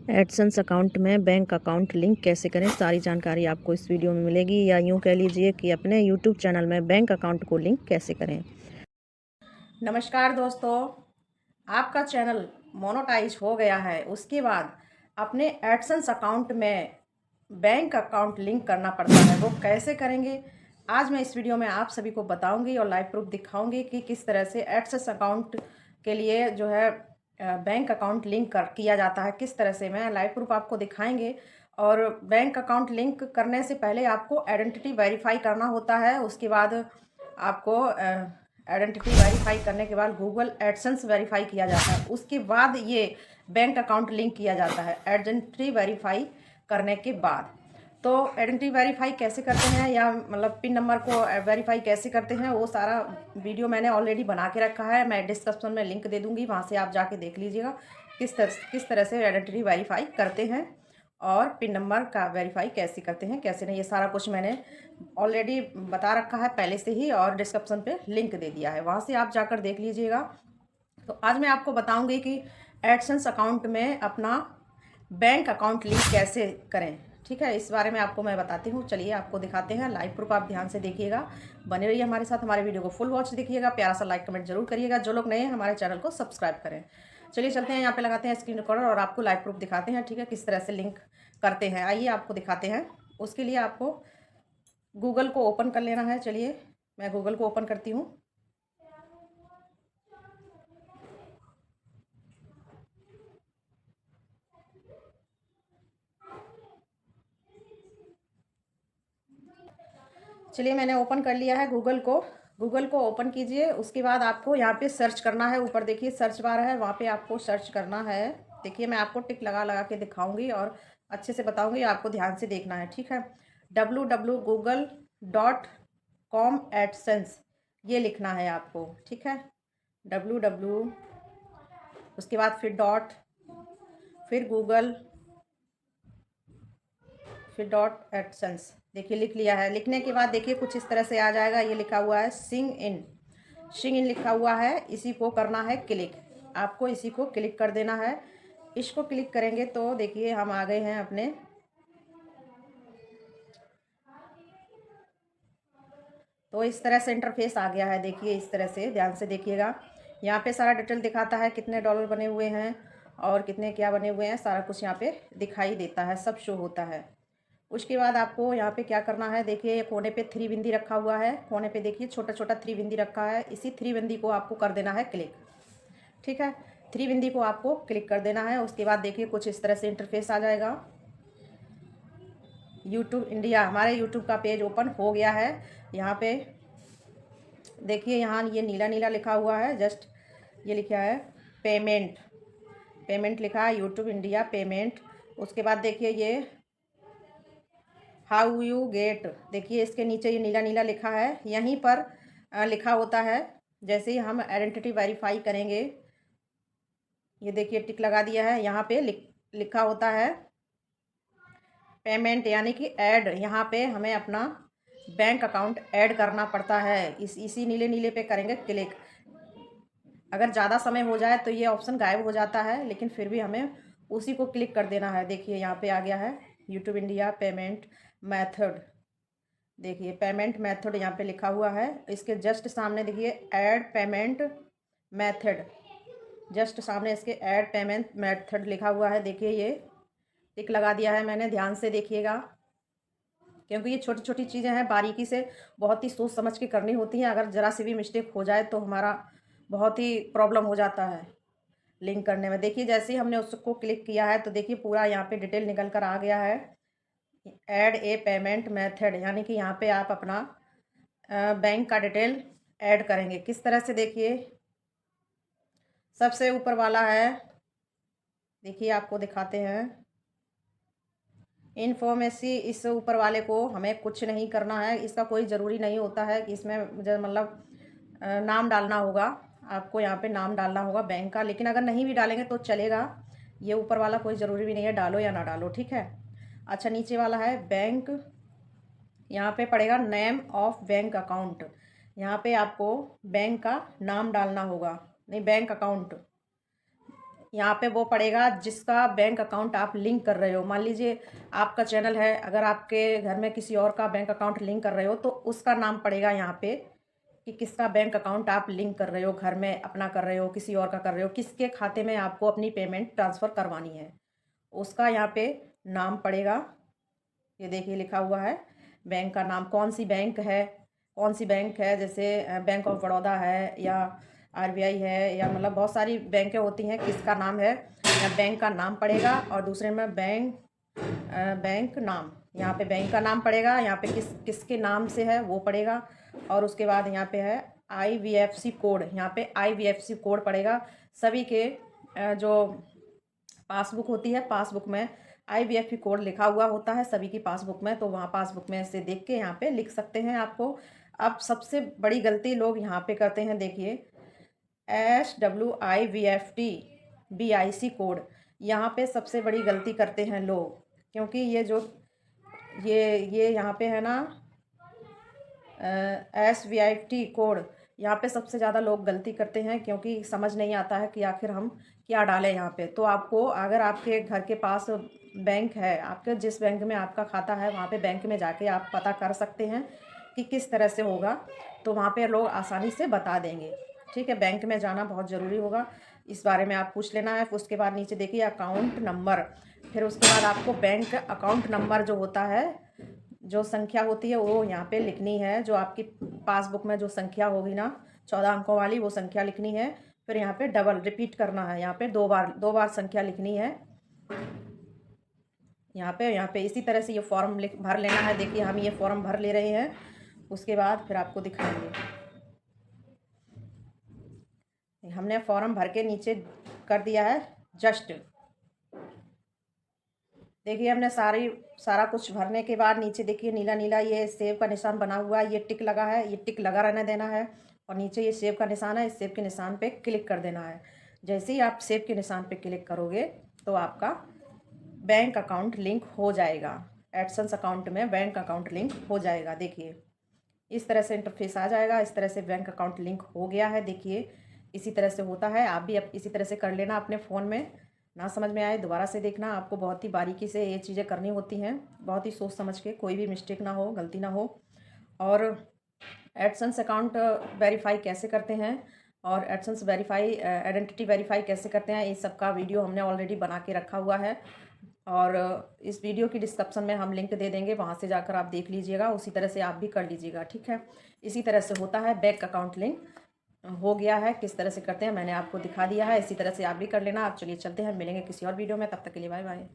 AdSense account में bank account link कैसे करें, सारी जानकारी आपको इस वीडियो में मिलेगी। या यूँ कह लीजिए कि अपने यूट्यूब चैनल में बैंक अकाउंट को लिंक कैसे करें। नमस्कार दोस्तों, आपका चैनल मोनेटाइज हो गया है। उसके बाद अपने एडसेंस अकाउंट में बैंक अकाउंट लिंक करना पड़ता है, वो कैसे करेंगे आज मैं इस वीडियो में आप सभी को बताऊंगी और लाइव प्रूफ दिखाऊंगी कि किस तरह से एडसेंस अकाउंट के लिए जो है बैंक अकाउंट लिंक किया जाता है। किस तरह से मैं लाइव प्रूफ आपको दिखाएंगे। और बैंक अकाउंट लिंक करने से पहले आपको आइडेंटिटी वेरीफाई करना होता है। उसके बाद आपको आइडेंटिटी वेरीफाई करने के बाद गूगल एडसेंस वेरीफाई किया जाता है। उसके बाद ये बैंक अकाउंट लिंक किया जाता है आइडेंटिटी वेरीफाई करने के बाद। तो आइडेंटिटी वेरीफाई कैसे करते हैं या मतलब पिन नंबर को वेरीफाई कैसे करते हैं, वो सारा वीडियो मैंने ऑलरेडी बना के रखा है। मैं डिस्क्रिप्शन में लिंक दे दूँगी, वहाँ से आप जाके देख लीजिएगा किस तरह से आइडेंटिटी वेरीफाई करते हैं और पिन नंबर का वेरीफाई कैसे करते हैं, कैसे नहीं, ये सारा कुछ मैंने ऑलरेडी बता रखा है पहले से ही और डिस्क्रिप्शन पे लिंक दे दिया है, वहाँ से आप जाकर देख लीजिएगा। तो आज मैं आपको बताऊंगी कि एडसेंस अकाउंट में अपना बैंक अकाउंट लिंक कैसे करें। ठीक है, इस बारे में आपको मैं बताती हूँ। चलिए आपको दिखाते हैं। लाइव प्रूफ आप ध्यान से देखिएगा, बने रहिए हमारे साथ, हमारे वीडियो को फुल वॉच देखिएगा, प्यारा सा लाइक कमेंट जरूर करिएगा। जो लोग नए हैं हमारे चैनल को सब्सक्राइब करें। चलिए चलते हैं, यहाँ पे लगाते हैं स्क्रीन रिकॉर्डर और आपको लाइव प्रूफ दिखाते हैं। ठीक है, किस तरह से लिंक करते हैं आइए आपको दिखाते हैं। उसके लिए आपको गूगल को ओपन कर लेना है। चलिए मैं गूगल को ओपन करती हूँ। चलिए मैंने ओपन कर लिया है गूगल को। गूगल को ओपन कीजिए। उसके बाद आपको यहाँ पे सर्च करना है। ऊपर देखिए सर्च बार है, वहाँ पे आपको सर्च करना है। देखिए मैं आपको टिक लगा लगा के दिखाऊंगी और अच्छे से बताऊंगी, आपको ध्यान से देखना है। ठीक है, www.google.com एडसेंस ये लिखना है आपको। ठीक है, www उसके बाद फिर डॉट, फिर गूगल, फिर डॉट एडसेंस। देखिए लिख लिया है। लिखने के बाद देखिए कुछ इस तरह से आ जाएगा। ये लिखा हुआ है सिंग इन, सिंग इन लिखा हुआ है। इसी को करना है क्लिक, आपको इसी को क्लिक कर देना है। इसको क्लिक करेंगे तो देखिए हम आ गए हैं अपने, तो इस तरह से इंटरफेस आ गया है। देखिए इस तरह से ध्यान से देखिएगा। यहाँ पे सारा डिटेल दिखाता है, कितने डॉलर बने हुए हैं और कितने क्या बने हुए हैं, सारा कुछ यहाँ पे दिखाई देता है, सब शो होता है। उसके बाद आपको यहाँ पे क्या करना है, देखिए कोने पे थ्री बिंदी रखा हुआ है। कोने पे देखिए छोटा छोटा थ्री बिंदी रखा है। इसी थ्री बिंदी को आपको कर देना है क्लिक। ठीक है, थ्री बिंदी को आपको क्लिक कर देना है। उसके बाद देखिए कुछ इस तरह से इंटरफेस आ जाएगा। यूट्यूब इंडिया, हमारे यूट्यूब का पेज ओपन हो गया है। यहाँ पे देखिए, यहाँ ये नीला नीला लिखा हुआ है, जस्ट ये लिखा है पेमेंट, पेमेंट लिखा है यूट्यूब इंडिया पेमेंट। उसके बाद देखिए ये हाउ यू गेट, देखिए इसके नीचे ये नीला नीला लिखा है। यहीं पर लिखा होता है, जैसे ही हम आइडेंटिटी वेरीफाई करेंगे, ये देखिए टिक लगा दिया है। यहाँ पे लिखा होता है पेमेंट, यानी कि ऐड। यहाँ पे हमें अपना बैंक अकाउंट ऐड करना पड़ता है। इसी नीले नीले पे करेंगे क्लिक। अगर ज़्यादा समय हो जाए तो ये ऑप्शन गायब हो जाता है, लेकिन फिर भी हमें उसी को क्लिक कर देना है। देखिए यहाँ पे आ गया है यूट्यूब इंडिया पेमेंट मेथड। देखिए पेमेंट मेथड यहाँ पे लिखा हुआ है। इसके जस्ट सामने देखिए ऐड पेमेंट मेथड, जस्ट सामने इसके ऐड पेमेंट मेथड लिखा हुआ है। देखिए ये टिक लगा दिया है मैंने, ध्यान से देखिएगा, क्योंकि ये छोटी छोटी चीज़ें हैं, बारीकी से बहुत ही सोच समझ के करनी होती हैं। अगर ज़रा सी भी मिस्टेक हो जाए तो हमारा बहुत ही प्रॉब्लम हो जाता है लिंक करने में। देखिए जैसे ही हमने उसको क्लिक किया है तो देखिए पूरा यहाँ पे डिटेल निकल कर आ गया है। ऐड ए पेमेंट मेथड, यानी कि यहाँ पे आप अपना बैंक का डिटेल ऐड करेंगे। किस तरह से, देखिए सबसे ऊपर वाला है, देखिए आपको दिखाते हैं इन्फॉर्मेसी। इस ऊपर वाले को हमें कुछ नहीं करना है, इसका कोई ज़रूरी नहीं होता है कि इसमें मतलब नाम डालना होगा। आपको यहाँ पे नाम डालना होगा बैंक का, लेकिन अगर नहीं भी डालेंगे तो चलेगा। ये ऊपर वाला कोई ज़रूरी भी नहीं है, डालो या ना डालो। ठीक है, अच्छा नीचे वाला है बैंक, यहाँ पे पड़ेगा नेम ऑफ बैंक अकाउंट। यहाँ पे आपको बैंक का नाम डालना होगा, नहीं बैंक अकाउंट। यहाँ पे वो पड़ेगा जिसका बैंक अकाउंट आप लिंक कर रहे हो। मान लीजिए आपका चैनल है, अगर आपके घर में किसी और का बैंक अकाउंट लिंक कर रहे हो तो उसका नाम पड़ेगा यहाँ पे कि किसका बैंक अकाउंट आप लिंक कर रहे हो, घर में अपना कर रहे हो, किसी और का कर रहे हो, किसके खाते में आपको अपनी पेमेंट ट्रांसफ़र करवानी है, उसका यहाँ पे नाम पड़ेगा। ये देखिए लिखा हुआ है बैंक का नाम, कौन सी बैंक है, जैसे बैंक ऑफ बड़ौदा है या आरबीआई है, या मतलब बहुत सारी बैंकें होती हैं, किसका नाम है या बैंक का नाम पड़ेगा। और दूसरे में बैंक नाम, यहाँ पे बैंक का नाम पड़ेगा, यहाँ पे किसके नाम से है वो पड़ेगा। और उसके बाद यहाँ पे है IVFC कोड, यहाँ पे IVFC कोड पड़ेगा। सभी के जो पासबुक होती है, पासबुक में IVFC कोड लिखा हुआ होता है सभी की पासबुक में, तो वहाँ पासबुक में से देख के यहाँ पे लिख सकते हैं आपको। अब सबसे बड़ी गलती लोग यहाँ पे करते हैं, देखिए SWIVFT कोड, यहाँ पे सबसे बड़ी गलती करते हैं लोग, क्योंकि ये यहाँ पे है ना SWIFT कोड, यहाँ पे सबसे ज़्यादा लोग गलती करते हैं क्योंकि समझ नहीं आता है कि आखिर हम क्या डालें यहाँ पे। तो आपको, अगर आपके घर के पास बैंक है, आपके जिस बैंक में आपका खाता है वहाँ पे बैंक में जाके आप पता कर सकते हैं कि किस तरह से होगा, तो वहाँ पे लोग आसानी से बता देंगे। ठीक है, बैंक में जाना बहुत ज़रूरी होगा, इस बारे में आप पूछ लेना है। उसके बाद नीचे देखिए अकाउंट नंबर, फिर उसके बाद आपको बैंक अकाउंट नंबर जो होता है, जो संख्या होती है वो यहाँ पे लिखनी है। जो आपकी पासबुक में जो संख्या होगी ना 14 अंकों वाली, वो संख्या लिखनी है। फिर यहाँ पे डबल रिपीट करना है, यहाँ पे दो बार संख्या लिखनी है यहाँ पे इसी तरह से ये फॉर्म भर लेना है। देखिए हम ये फॉर्म भर ले रहे हैं, उसके बाद फिर आपको दिखाएंगे। हमने फॉर्म भर के नीचे कर दिया है जस्ट, देखिए हमने सारा कुछ भरने के बाद नीचे देखिए नीला नीला ये सेव का निशान बना हुआ है, ये टिक लगा है, ये टिक लगा रहने देना है। और नीचे ये सेव का निशान है, इस सेव के निशान पे क्लिक कर देना है। जैसे ही आप सेव के निशान पे क्लिक करोगे तो आपका बैंक अकाउंट लिंक हो जाएगा, एडसेंस अकाउंट में बैंक अकाउंट लिंक हो जाएगा। देखिए इस तरह से इंटरफेस आ जाएगा, इस तरह से बैंक अकाउंट लिंक हो गया है। देखिए इसी तरह से होता है, आप भी इसी तरह से कर लेना अपने फ़ोन में। ना समझ में आए दोबारा से देखना, आपको बहुत ही बारीकी से ये चीज़ें करनी होती हैं, बहुत ही सोच समझ के, कोई भी मिस्टेक ना हो, गलती ना हो। और एडसेंस अकाउंट वेरीफाई कैसे करते हैं और एडसेंस आइडेंटिटी वेरीफाई कैसे करते हैं, इस सब का वीडियो हमने ऑलरेडी बना के रखा हुआ है। और इस वीडियो की डिस्क्रिप्शन में हम लिंक दे देंगे, वहाँ से जाकर आप देख लीजिएगा, उसी तरह से आप भी कर लीजिएगा। ठीक है, इसी तरह से होता है। बैंक अकाउंट लिंक हो गया है, किस तरह से करते हैं मैंने आपको दिखा दिया है, इसी तरह से आप भी कर लेना। आप चलिए चलते हैं, मिलेंगे किसी और वीडियो में, तब तक के लिए बाय बाय।